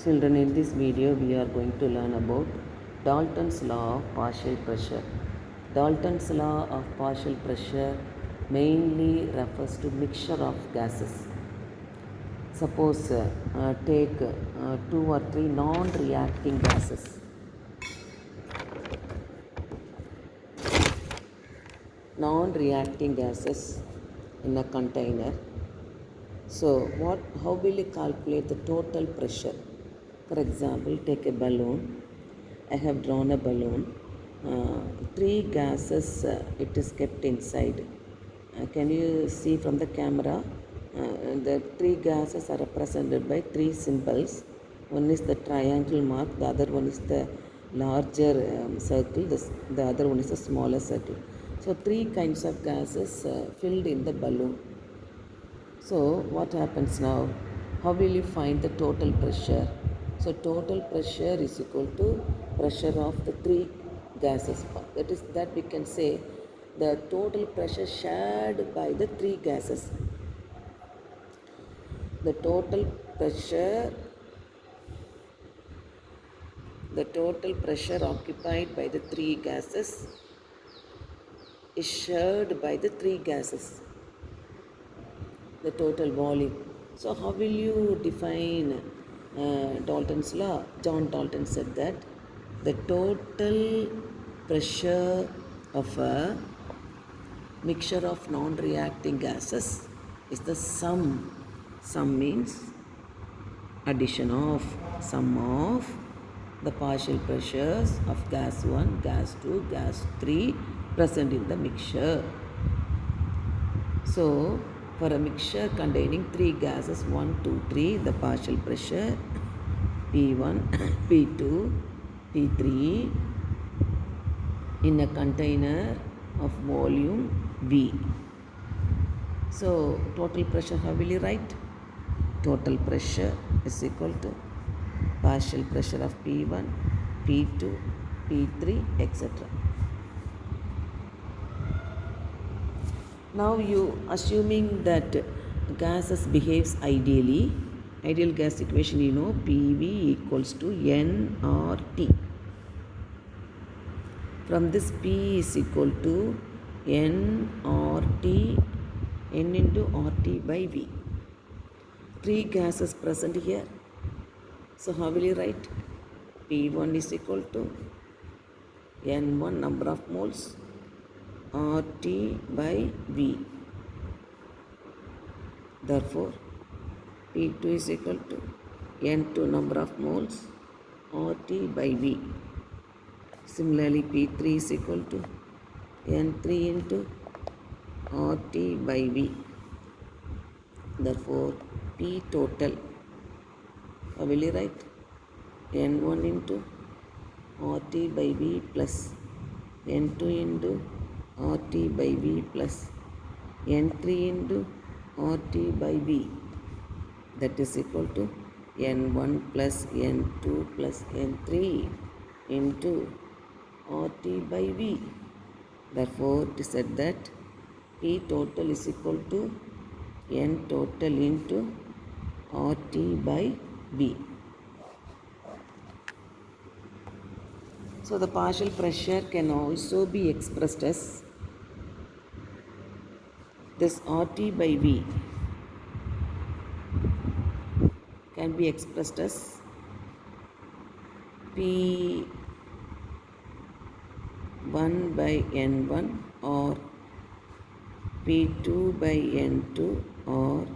Children, in this video we are going to learn about Dalton's law of partial pressure. Dalton's law of partial pressure mainly refers to mixture of gases. Suppose take two or three non-reacting gases. Non-reacting gases in a container. So how will you calculate the total pressure? For example, take a balloon. I have drawn a balloon. Three gases it is kept inside. Can you see from the camera? The three gases are represented by three symbols. One is the triangle mark, the other one is the larger circle, the other one is a smaller circle. So three kinds of gases filled in the balloon. So what happens now? How will you find the total pressure? So total pressure is equal to pressure of the three gases. That is that we can say the total pressure shared by the three gases. The total pressure occupied by the three gases is shared by the three gases. The total volume. So how will you define Dalton's law? John Dalton said that the total pressure of a mixture of non-reacting gases is the sum. Sum means addition of sum of the partial pressures of gas 1, gas 2, gas 3 present in the mixture. So, for a mixture containing three gases 1, 2, 3, the partial pressure P1, P2, P3 in a container of volume V. So, total pressure, how will you write? Total pressure is equal to partial pressure of P1, P2, P3, etc. Now you assuming that gases behaves ideally, ideal gas equation you know PV equals to nRT. From this P is equal to nRT, N into RT by V. Three gases present here. So how will you write? P1 is equal to N1 number of moles RT by V. Therefore, P2 is equal to N2 number of moles RT by V. Similarly, P3 is equal to N3 into RT by V. Therefore, P total, how will you write? N1 into RT by V plus N2 into RT by V plus N3 into RT by V. That is equal to N1 plus N2 plus N3 into RT by V. Therefore, it is said that P total is equal to N total into RT by V. So the partial pressure can also be expressed as this RT by V can be expressed as P1 by N1 or P2 by N2 or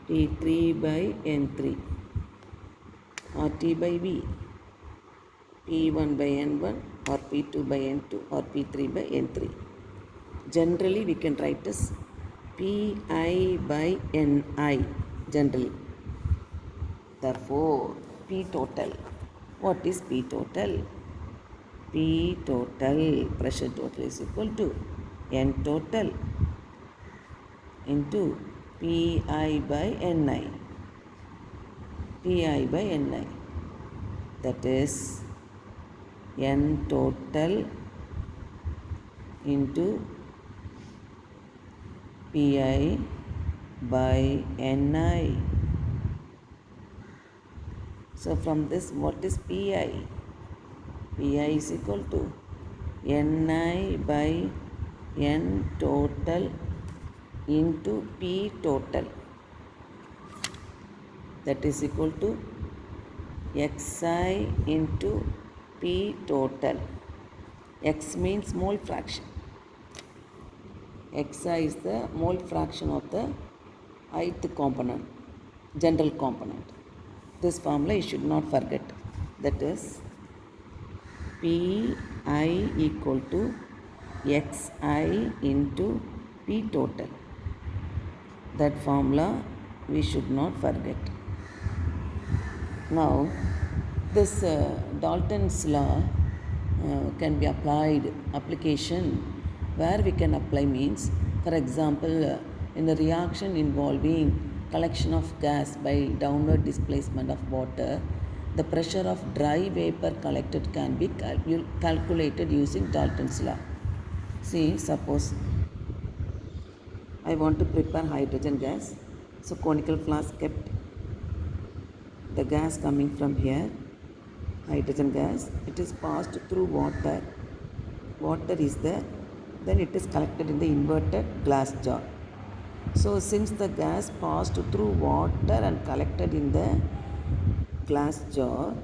P3 by N3. RT by V, P1 by N1 or P2 by N2 or P3 by N3. Generally we can write as Pi by Ni generally. Therefore, P total. What is P total? P total, pressure total is equal to N total into Pi by Ni. Pi by Ni. That is N total into Pi by Ni. So from this, what is Pi? Pi is equal to Ni by N total into P total. That is equal to Xi into P total. X means mole fraction. Xi is the mole fraction of the ith component, general component. This formula you should not forget. That is Pi equal to Xi into P total. That formula we should not forget. Now, this Dalton's law can be applied, application where we can apply means, for example, in the reaction involving collection of gas by downward displacement of water, the pressure of dry vapor collected can be calculated using Dalton's law. See, suppose I want to prepare hydrogen gas. So conical flask kept the gas coming from here, hydrogen gas, it is passed through water. Water is there, then it is collected in the inverted glass jar. So since the gas passed through water and collected in the glass jar,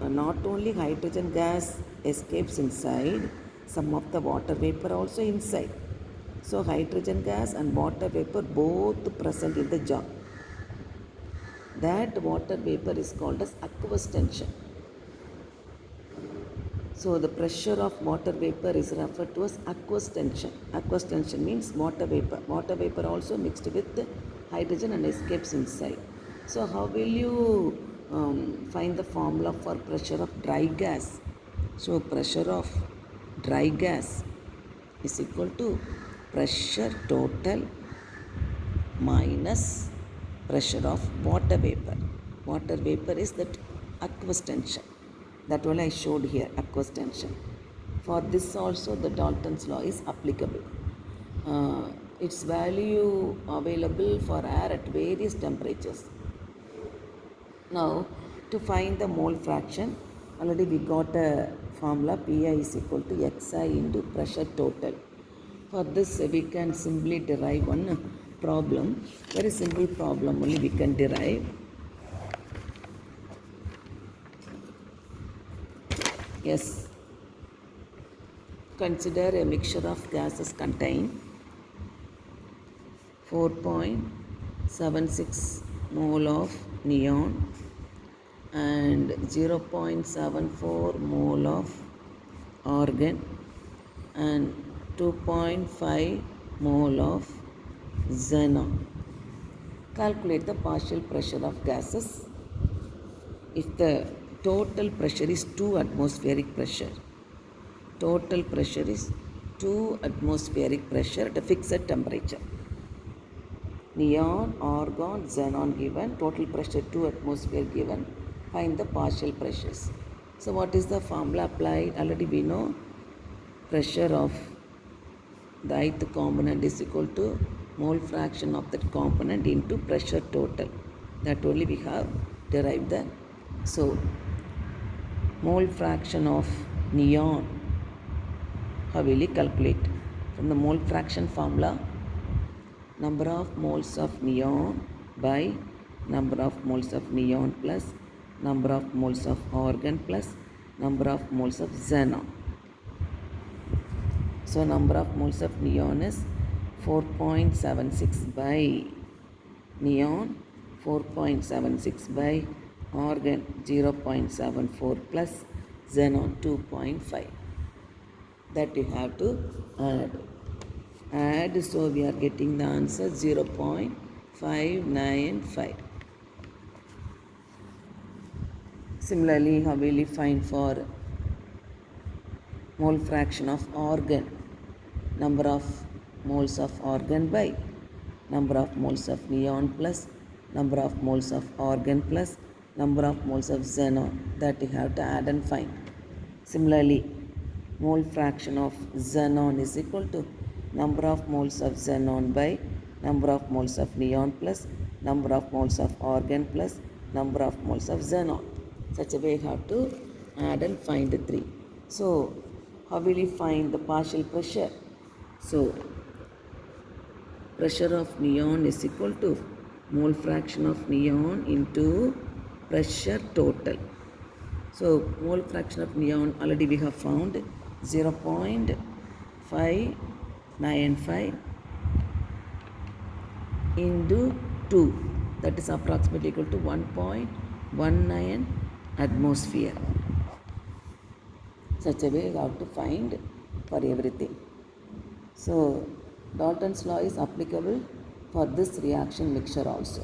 not only hydrogen gas escapes inside, some of the water vapor also inside. So hydrogen gas and water vapor both present in the jar. That water vapor is called as aqueous tension. So the pressure of water vapor is referred to as aqueous tension. Aqueous tension means water vapor. Water vapor also mixed with hydrogen and escapes inside. So how will you find the formula for pressure of dry gas? So pressure of dry gas is equal to pressure total minus pressure of water vapor. Water vapor is that aqueous tension. That one I showed here, aqueous tension. For this also the Dalton's law is applicable. Its value available for air at various temperatures. Now to find the mole fraction, already we got a formula Pi is equal to Xi into pressure total. For this we can simply derive one problem, very simple problem only we can derive. Yes, consider a mixture of gases contain 4.76 mole of neon and 0.74 mole of argon and 2.5 mole of xenon. Calculate the partial pressure of gases. If the total pressure is 2 atmospheric pressure, total pressure is 2 atmospheric pressure at a fixed temperature. Neon, argon, xenon given, total pressure 2 atmosphere given, find the partial pressures. So what is the formula applied? Already we know pressure of the ith component is equal to mole fraction of that component into pressure total. That only we have derived that. So mole fraction of neon, how will we calculate? From the mole fraction formula, number of moles of neon by number of moles of neon plus number of moles of argon plus number of moles of xenon. So number of moles of neon is 4.76 by neon, 4.76 by argon 0.74 plus xenon 2.5. That you have to add. So we are getting the answer 0.595. Similarly, how will you find for mole fraction of argon? Number of moles of argon by number of moles of neon plus number of moles of argon plus number of moles of xenon. That you have to add and find. Similarly, mole fraction of xenon is equal to number of moles of xenon by number of moles of neon plus number of moles of argon plus number of moles of xenon. Such a way you have to add and find the 3. So how will you find the partial pressure? So pressure of neon is equal to mole fraction of neon into pressure total. So mole fraction of neon already we have found 0.595 into 2, that is approximately equal to 1.19 atmosphere. Such a way you have to find for everything. So Dalton's law is applicable for this reaction mixture also.